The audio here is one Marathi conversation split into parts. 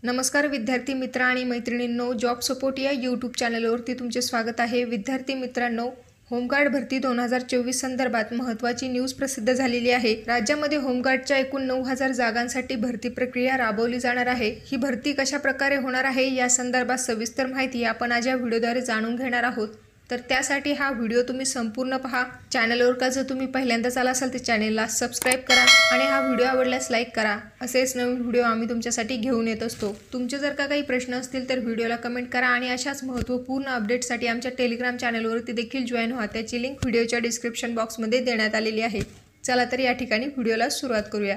नमस्कार विद्यार्थी मित्र आणि मैत्रिणींनो, जॉब सपोर्ट या यूट्यूब चॅनलवरती तुमचे स्वागत आहे। विद्यार्थी मित्रांनो, होमगार्ड भरती 2024 संदर्भात महत्त्वाची न्यूज प्रसिद्ध झालेली आहे। राज्यामध्ये होमगार्डच्या एकूण 9000 जागांसाठी भरती प्रक्रिया राबवली जाणार आहे। ही भरती कशा प्रकारे होणार आहे या संदर्भात सविस्तर माहिती आपण आज या व्हिडिओद्वारे जाणून घेणार आहोत। तर त्यासाठी हा व्हिडिओ तुम्ही संपूर्ण पहा। चॅनलवर का जर तुम्ही पहिल्यांदाच आला असाल तर चॅनलला सबस्क्राइब करा आणि हा व्हिडिओ आवडल्यास लाईक करा। असेच नवीन व्हिडिओ आम्ही तुमच्यासाठी घेऊन येत असतो। तुमचे जर काही प्रश्न असतील तर व्हिडिओला कमेंट करा आणि अशाच महत्त्वपूर्ण अपडेट्ससाठी आमच्या टेलिग्राम चॅनलवरती देखील जॉइन व्हा। त्याची लिंक व्हिडिओच्या डिस्क्रिप्शन बॉक्समध्ये देण्यात आलेली आहे। चला तर या ठिकाणी व्हिडिओला सुरुवात करूया।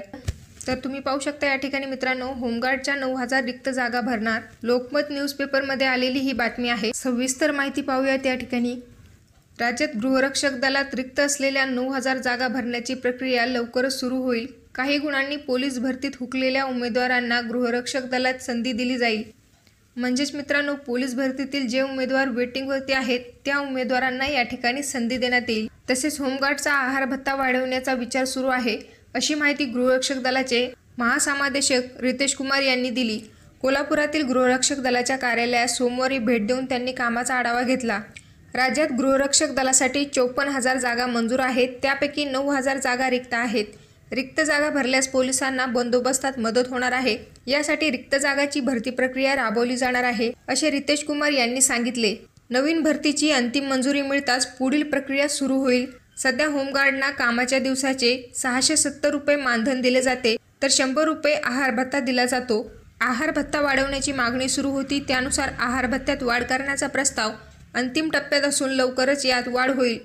तर तुम्ही पाहू शकता या ठिकाणी मित्रांनो, होमगार्डच्या 9000 रिक्त जागा भरणार। लोकमत न्यूजपेपरमध्ये आलेली ही बातमी आहे। सविस्तर माहिती पाहूया। त्या ठिकाणी राज्यात गृहरक्षक दलात रिक्त असलेल्या 9000 जागा भरण्याची प्रक्रिया लवकरच सुरू होईल। काही गुणांनी पोलीस भरतीत हुकलेल्या उमेदवारांना गृहरक्षक दलात संधी दिली जाईल। म्हणजेच मित्रांनो, पोलीस भरतीतील जे उमेदवार वेटिंगवरती आहेत त्या उमेदवारांना या ठिकाणी संधी देण्यात येईल। तसेच होमगार्डचा आहार भत्ता वाढवण्याचा विचार सुरू आहे, अशी माहिती गृहरक्षक दलाचे महासमादेशक रितेश कुमार यांनी दिली। कोल्हापुरातील गृहरक्षक दलाच्या कार्यालयात सोमवारी भेट देऊन त्यांनी कामाचा आढावा घेतला। राज्यात गृहरक्षक दलासाठी 54,000 जागा मंजूर आहेत, त्यापैकी 9,000 जागा रिक्त आहेत। रिक्त जागा भरल्यास पोलिसांना बंदोबस्तात मदत होणार आहे। यासाठी रिक्त जागाची भरती प्रक्रिया राबवली जाणार आहे, असे रितेश कुमार यांनी सांगितले। नवीन भरतीची अंतिम मंजुरी मिळताच पुढील प्रक्रिया सुरू होईल। सध्या होमगार्डना कामाच्या दिवसाचे 670 रुपये मानधन दिले जाते, तर 100 रुपये आहार भत्ता दिला जातो। आहार भत्ता वाढवण्याची मागणी सुरू होती, त्यानुसार आहार भत्त्यात वाढ करण्याचा प्रस्ताव अंतिम टप्प्यात असून लवकरच यात वाढ होईल,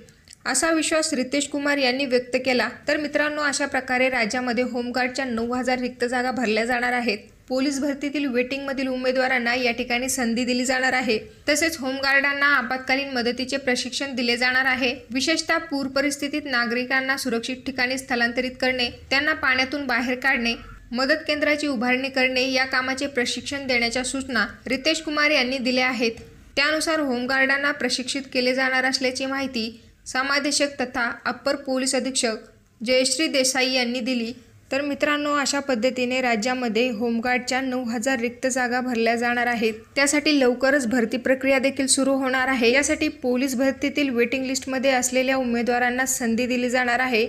असा विश्वास रितेश कुमार यांनी व्यक्त केला। तर मित्रांनो, अशा प्रकारे राज्यामध्ये होमगार्डच्या 9000 रिक्त जागा भरल्या जाणार आहेत। पोलीस भरतीतील वेटिंगमधील उमेदवारांना या ठिकाणी संधी दिली जाणार आहे। तसेच होमगार्डांना आपत्कालीन मदतीचे प्रशिक्षण दिले जाणार आहे। विशेषतः पूर परिस्थितीत नागरिकांना सुरक्षित ठिकाणी स्थलांतरित करणे, त्यांना पाण्यातून बाहेर काढणे, मदत केंद्राची उभारणी करणे या कामाचे प्रशिक्षण देण्याच्या सूचना रितेश कुमार यांनी दिल्या आहेत। त्यानुसार होमगार्डांना प्रशिक्षित केले जाणार असल्याची माहिती समादेशक तथा अप्पर पोलीस अधीक्षक जयश्री देसाई यांनी दिली। तर मित्रांनो, अशा पद्धतीने राज्यामध्ये होमगार्डच्या 9000 रिक्त जागा भरल्या जाणार आहेत। त्यासाठी लवकरच भरती प्रक्रिया देखील सुरू होणार आहे। यासाठी पोलीस भरतीतील वेटिंग लिस्टमध्ये असलेल्या उमेदवारांना संधी दिली जाणार आहे।